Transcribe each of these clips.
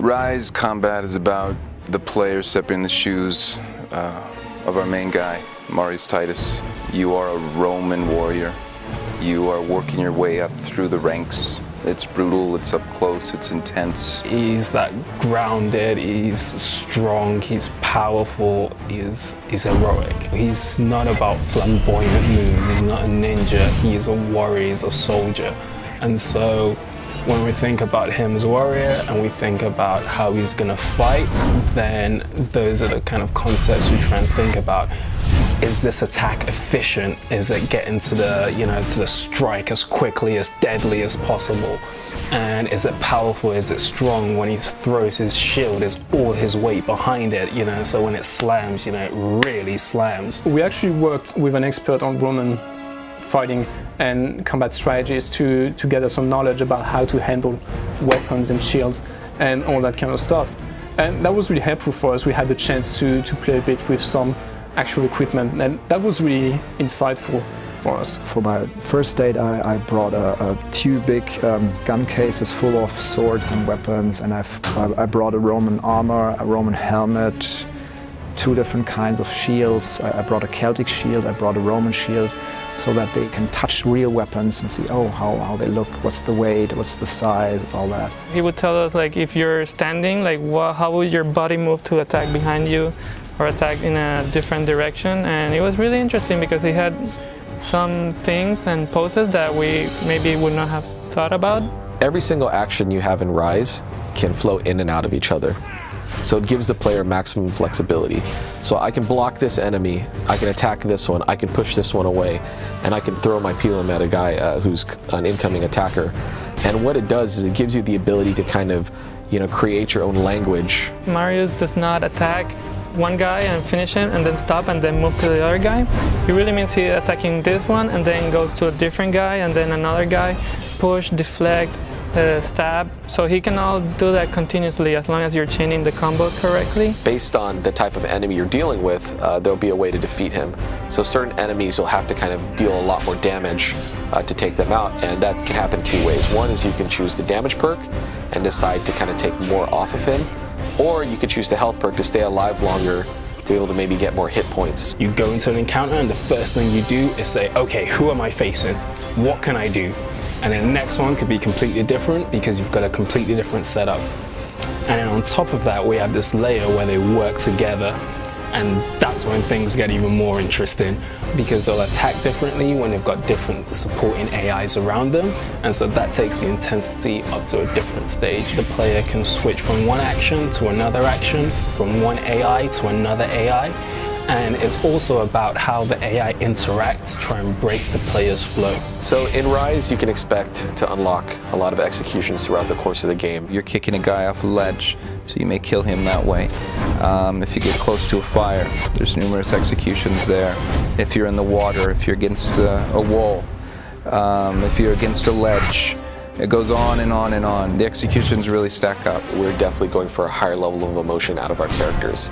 Ryse combat is about the player stepping in the shoes of our main guy, Marius Titus. You are a Roman warrior. You are working your way up through the ranks. It's brutal, it's up close, it's intense. He's that grounded, he's strong, he's powerful, he's heroic. He's not about flamboyant moves, he's not a ninja, he's a warrior, he's a soldier. And so when we think about him as a warrior and we think about how he's gonna fight, then those are the kind of concepts we try and think about. Is this attack efficient? Is it getting to the, to the strike as quickly, as deadly as possible? And is it powerful? Is it strong? When he throws his shield, is all his weight behind it, so when it slams, it really slams. We actually worked with an expert on Roman fighting and combat strategies to gather some knowledge about how to handle weapons and shields and all that kind of stuff. And that was really helpful for us. We had the chance to play a bit with some actual equipment, and that was really insightful for us. For my first date, I brought two big gun cases full of swords and weapons, and I brought a Roman armor, a Roman helmet, two different kinds of shields. I brought a Celtic shield, I brought a Roman shield, so that they can touch real weapons and see, how they look, what's the weight, what's the size, all that. He would tell us, if you're standing, how would your body move to attack behind you or attack in a different direction. And it was really interesting because he had some things and poses that we maybe would not have thought about. Every single action you have in Ryse can flow in and out of each other. So it gives the player maximum flexibility. So I can block this enemy, I can attack this one, I can push this one away, and I can throw my pilum at a guy who's an incoming attacker. And what it does is it gives you the ability to kind of, create your own language. Marius does not attack one guy and finish him and then stop and then move to the other guy. It really means he's attacking this one and then goes to a different guy and then another guy, push, deflect, stab. So he can all do that continuously as long as you're chaining the combos correctly. Based on the type of enemy you're dealing with, there'll be a way to defeat him. So certain enemies will have to kind of deal a lot more damage to take them out, and that can happen two ways. One is you can choose the damage perk and decide to kind of take more off of him, or you could choose the health perk to stay alive longer, to be able to maybe get more hit points. You go into an encounter and the first thing you do is say, okay, who am I facing? What can I do? And then the next one could be completely different because you've got a completely different setup. And then on top of that, we have this layer where they work together. And that's when things get even more interesting because they'll attack differently when they've got different supporting AIs around them. And so that takes the intensity up to a different stage. The player can switch from one action to another action, from one AI to another AI. And it's also about how the AI interacts to try and break the player's flow. So in Ryse, you can expect to unlock a lot of executions throughout the course of the game. You're kicking a guy off a ledge, so you may kill him that way. If you get close to a fire, there's numerous executions there. If you're in the water, if you're against a wall, if you're against a ledge, it goes on and on and on. The executions really stack up. We're definitely going for a higher level of emotion out of our characters.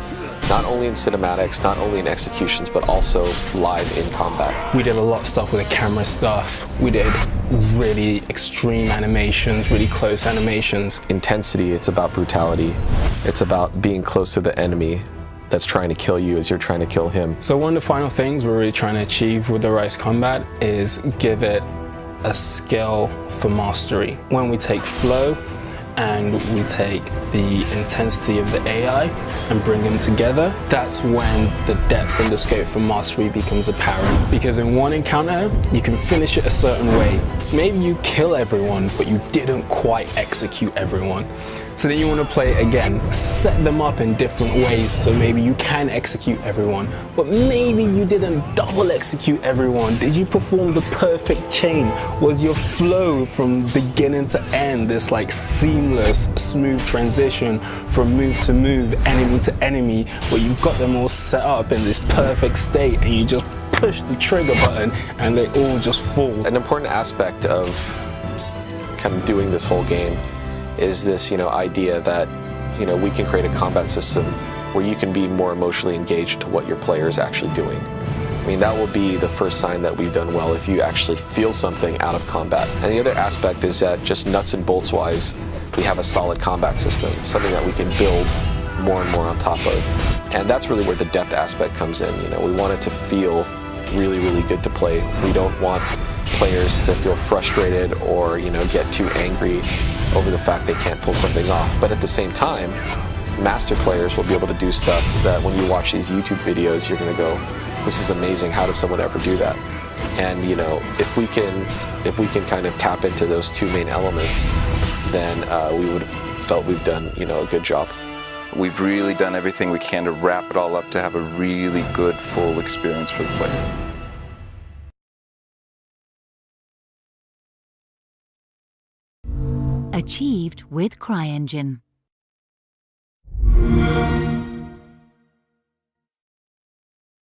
Not only in cinematics, not only in executions, but also live in combat. We did a lot of stuff with the camera stuff. We did really extreme animations, really close animations. Intensity, it's about brutality. It's about being close to the enemy that's trying to kill you as you're trying to kill him. So one of the final things we're really trying to achieve with the Ryse combat is give it a skill for mastery. When we take flow and we take the intensity of the AI and bring them together, that's when the depth and the scope for mastery becomes apparent. Because in one encounter, you can finish it a certain way. Maybe you kill everyone, but you didn't quite execute everyone. So then you want to play again, set them up in different ways so maybe you can execute everyone, but maybe you didn't double execute everyone. Did you perform the perfect chain? Was your flow from beginning to end this seamless, smooth transition from move to move, enemy to enemy, where you've got them all set up in this perfect state and you just push the trigger button and they all just fall? An important aspect of kind of doing this whole game is this, idea that, we can create a combat system where you can be more emotionally engaged to what your player is actually doing. I mean, that will be the first sign that we've done well, if you actually feel something out of combat. And the other aspect is that, just nuts and bolts wise, we have a solid combat system, something that we can build more and more on top of. And that's really where the depth aspect comes in. You know, we want it to feel really, really good to play. We don't want players to feel frustrated or, you know, get too angry over the fact they can't pull something off. But at the same time, master players will be able to do stuff that when you watch these YouTube videos, you're going to go, this is amazing, how does someone ever do that? And, you know, if we can kind of tap into those two main elements, then we would have felt we've done, you know, a good job. We've really done everything we can to wrap it all up to have a really good, full experience for the player. Achieved with CryEngine.